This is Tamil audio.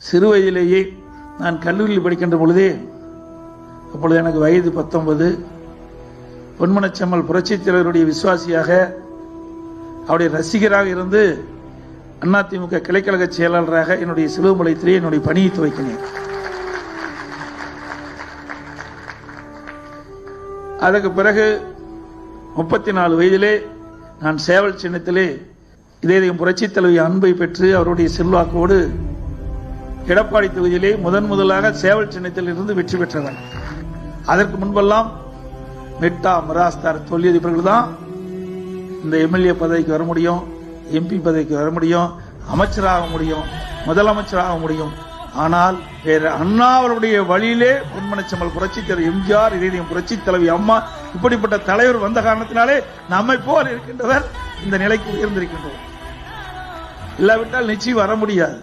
சிறு வயதிலேயே நான் கல்லூரியில் படிக்கின்ற பொழுதே, அப்பொழுது எனக்கு வயது 19, பொன்மனச்செம்மல் புரட்சித் தலைவருடைய விசுவாசியாக அவருடைய ரசிகராக இருந்து அதிமுக கிளைக்கழக செயலாளராக என்னுடைய சிலுவம்பாளையத்திலே என்னுடைய பணியை துவக்கினேன். அதற்கு பிறகு 34 வயதிலே நான் சேவல் சின்னத்திலே இதயம் புரட்சித் தலைவி அன்பை பெற்று அவருடைய செல்வாக்கோடு எடப்பாடி தொகுதியிலே முதலாக சேவல் சின்னத்தில் இருந்து வெற்றி பெற்றவர். அதற்கு முன்பெல்லாம் மெட்டா மிராஸ்தார் தொழிலதிபர்கள் தான் இந்த எம்எல்ஏ பதவிக்கு வர முடியும், எம்பி பதவிக்கு வர முடியும், அமைச்சராக முடியும், முதலமைச்சராக முடியும். ஆனால் வேற அண்ணா அவருடைய வழியிலே பொன்மனச்செம்மல் புரட்சித் தலைவர் எம்ஜிஆர், இதயம் புரட்சித் தலைவி அம்மா, இப்படிப்பட்ட தலைவர் வந்த காரணத்தினாலே நம்மை போல் இருக்கின்றவர் இந்த நிலைக்கு உயர்ந்திருக்கின்றோம். இல்லாவிட்டால் நிச்சயம் வர முடியாது.